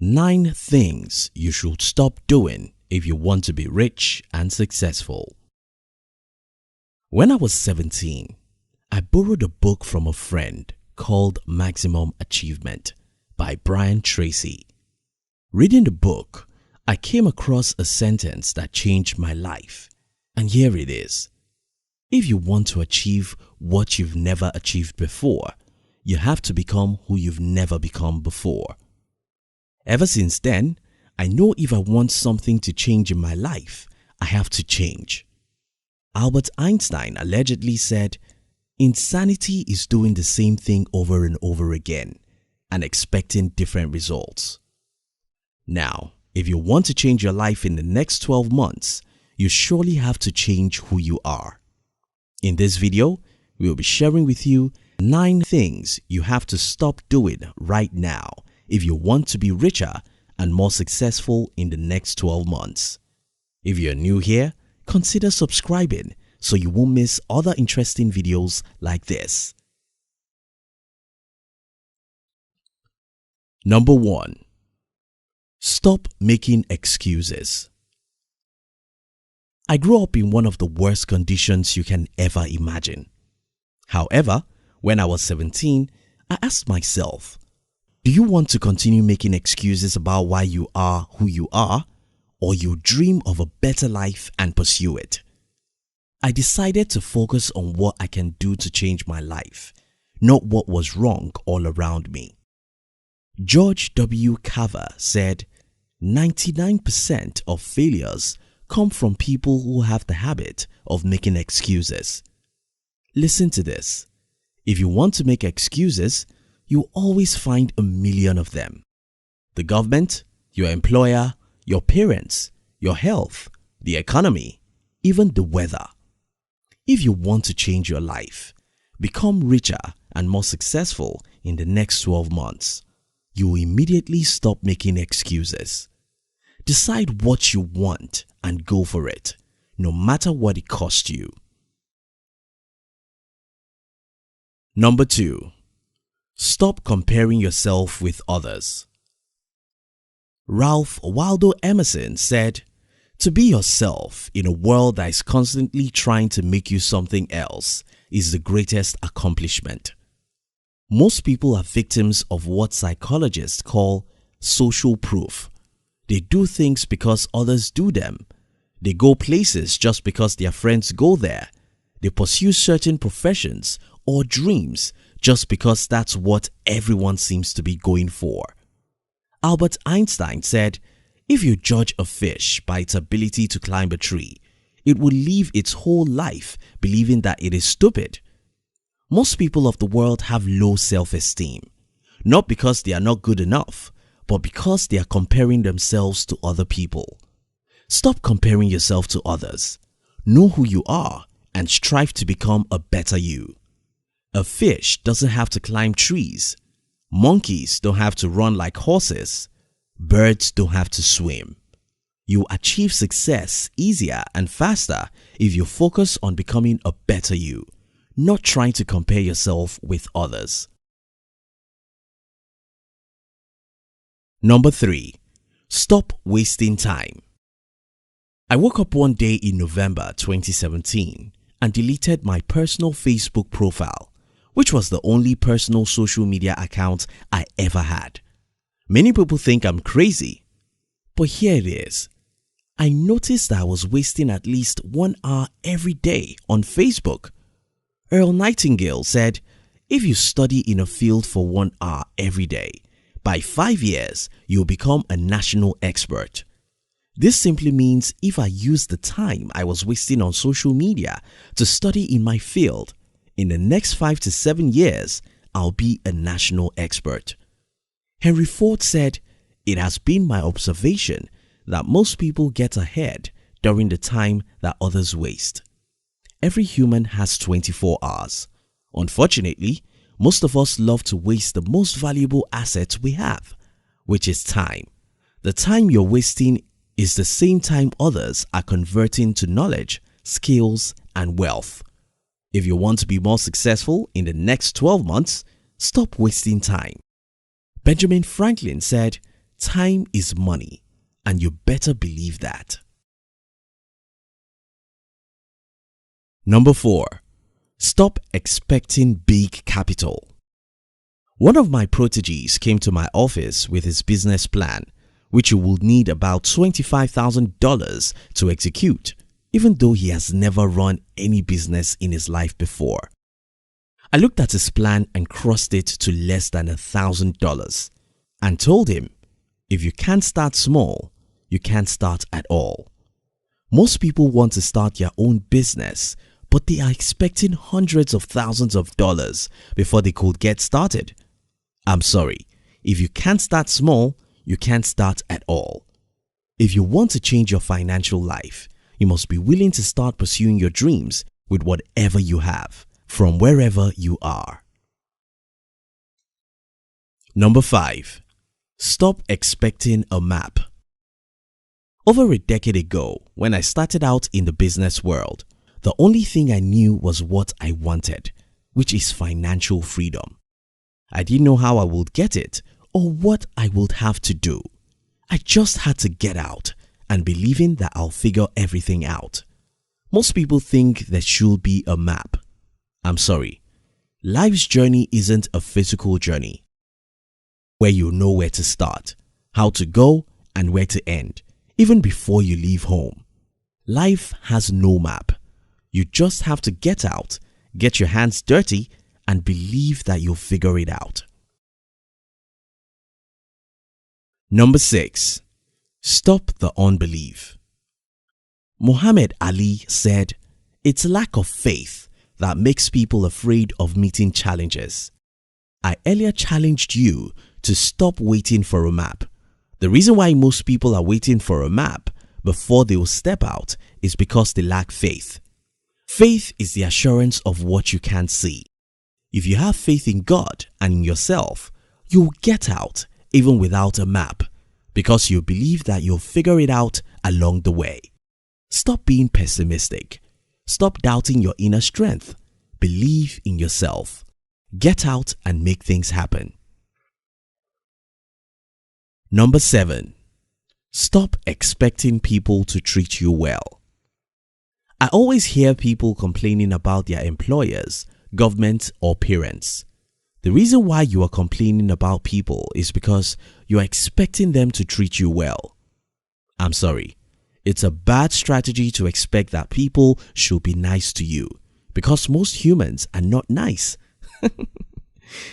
9 things you should stop doing if you want to be rich and successful. When I was 17, I borrowed a book from a friend called Maximum Achievement by Brian Tracy. Reading the book, I came across a sentence that changed my life, and here it is. If you want to achieve what you've never achieved before, you have to become who you've never become before. Ever since then, I know if I want something to change in my life, I have to change. Albert Einstein allegedly said, "Insanity is doing the same thing over and over again and expecting different results." Now, if you want to change your life in the next 12 months, you surely have to change who you are. In this video, we will be sharing with you 9 things you have to stop doing right now if you want to be richer and more successful in the next 12 months. If you're new here, consider subscribing so you won't miss other interesting videos like this. Number 1. Stop making excuses. I grew up in one of the worst conditions you can ever imagine. However, when I was 17, I asked myself, do you want to continue making excuses about why you are who you are, or you dream of a better life and pursue it? I decided to focus on what I can do to change my life, not what was wrong all around me. George W. Carver said, 99% of failures come from people who have the habit of making excuses. Listen to this. If you want to make excuses, you always find a million of them. The government, your employer, your parents, your health, the economy, even the weather. If you want to change your life, become richer and more successful in the next 12 months, you will immediately stop making excuses. Decide what you want and go for it, no matter what it costs you. Number 2. Stop comparing yourself with others. Ralph Waldo Emerson said, "To be yourself in a world that is constantly trying to make you something else is the greatest accomplishment." Most people are victims of what psychologists call social proof. They do things because others do them. They go places just because their friends go there. They pursue certain professions or dreams just because that's what everyone seems to be going for. Albert Einstein said, "If you judge a fish by its ability to climb a tree, it will live its whole life believing that it is stupid." Most people of the world have low self-esteem, not because they are not good enough, but because they are comparing themselves to other people. Stop comparing yourself to others. Know who you are and strive to become a better you. A fish doesn't have to climb trees. Monkeys don't have to run like horses. Birds don't have to swim. You achieve success easier and faster if you focus on becoming a better you, not trying to compare yourself with others. Number 3. Stop wasting time. I woke up one day in November 2017 and deleted my personal Facebook profile, which was the only personal social media account I ever had. Many people think I'm crazy, but here it is. I noticed that I was wasting at least 1 hour every day on Facebook. Earl Nightingale said, "If you study in a field for 1 hour every day, by 5 years, you'll become a national expert." This simply means if I use the time I was wasting on social media to study in my field, in the next 5 to 7 years, I'll be a national expert. Henry Ford said, "It has been my observation that most people get ahead during the time that others waste." Every human has 24 hours. Unfortunately, most of us love to waste the most valuable asset we have, which is time. The time you're wasting is the same time others are converting to knowledge, skills, and wealth. If you want to be more successful in the next 12 months, stop wasting time. Benjamin Franklin said, time is money, and you better believe that. Number 4. Stop expecting big capital. One of my proteges came to my office with his business plan, which he would need about $25,000 to execute, even though he has never run any business in his life before. I looked at his plan and crossed it to less than $1,000 and told him, if you can't start small, you can't start at all. Most people want to start their own business, but they are expecting hundreds of thousands of dollars before they could get started. I'm sorry, if you can't start small, you can't start at all. If you want to change your financial life, you must be willing to start pursuing your dreams with whatever you have, from wherever you are. Number 5. Stop expecting a map. Over a decade ago, when I started out in the business world, the only thing I knew was what I wanted, which is financial freedom. I didn't know how I would get it or what I would have to do. I just had to get out and believing that I'll figure everything out. Most people think there should be a map. I'm sorry, life's journey isn't a physical journey where you know where to start, how to go, and where to end, even before you leave home. Life has no map. You just have to get out, get your hands dirty, and believe that you'll figure it out. Number 6. Stop the unbelief. Muhammad Ali said, "It's lack of faith that makes people afraid of meeting challenges." I earlier challenged you to stop waiting for a map. The reason why most people are waiting for a map before they will step out is because they lack faith. Faith is the assurance of what you can't see. If you have faith in God and in yourself, you'll get out even without a map because you believe that you'll figure it out along the way. Stop being pessimistic. Stop doubting your inner strength. Believe in yourself. Get out and make things happen. Number 7. Stop expecting people to treat you well. I always hear people complaining about their employers, government, or parents. The reason why you are complaining about people is because you are expecting them to treat you well. I'm sorry, it's a bad strategy to expect that people should be nice to you because most humans are not nice.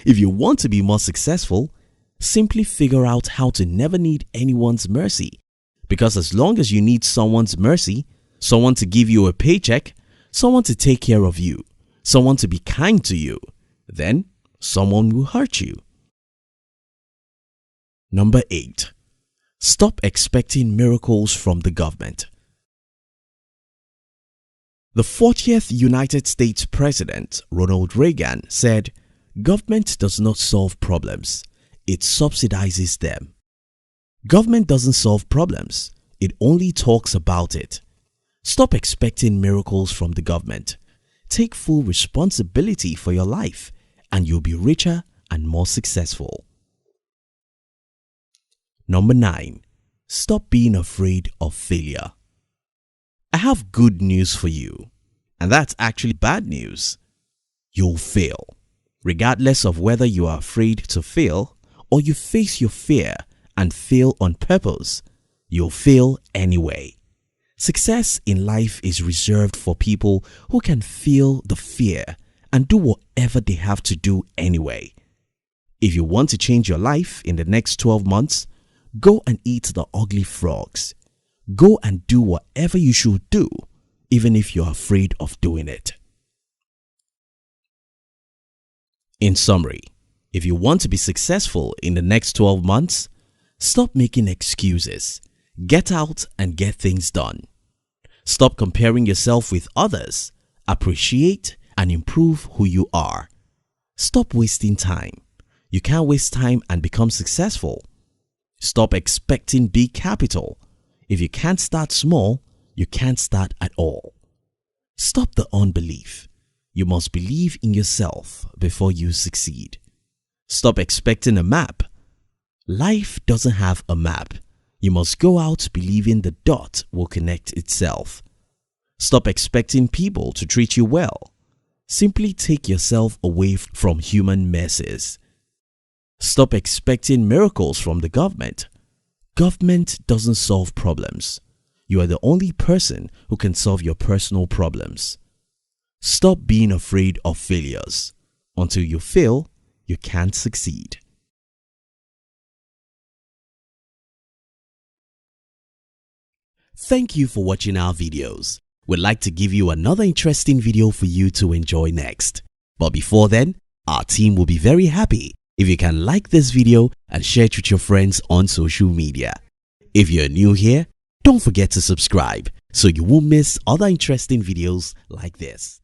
If you want to be more successful, simply figure out how to never need anyone's mercy, because as long as you need someone's mercy, someone to give you a paycheck, someone to take care of you, someone to be kind to you, then someone will hurt you. Number 8. Stop expecting miracles from the government. The 40th United States President, Ronald Reagan, said, "Government does not solve problems, it subsidizes them." Government doesn't solve problems, it only talks about it. Stop expecting miracles from the government. Take full responsibility for your life and you'll be richer and more successful. Number 9. Stop being afraid of failure. I have good news for you, and that's actually bad news. You'll fail, regardless of whether you are afraid to fail or you face your fear and fail on purpose. You'll fail anyway. Success in life is reserved for people who can feel the fear and do whatever they have to do anyway. If you want to change your life in the next 12 months, go and eat the ugly frogs. Go and do whatever you should do, even if you're afraid of doing it. In summary, if you want to be successful in the next 12 months, stop making excuses. Get out and get things done. Stop comparing yourself with others. Appreciate and improve who you are. Stop wasting time. You can't waste time and become successful. Stop expecting big capital. If you can't start small, you can't start at all. Stop the unbelief. You must believe in yourself before you succeed. Stop expecting a map. Life doesn't have a map. You must go out believing the dot will connect itself. Stop expecting people to treat you well. Simply take yourself away from human messes. Stop expecting miracles from the government. Government doesn't solve problems. You are the only person who can solve your personal problems. Stop being afraid of failures. Until you fail, you can't succeed. Thank you for watching our videos. We'd like to give you another interesting video for you to enjoy next. But before then, our team will be very happy if you can like this video and share it with your friends on social media. If you're new here, don't forget to subscribe so you won't miss other interesting videos like this.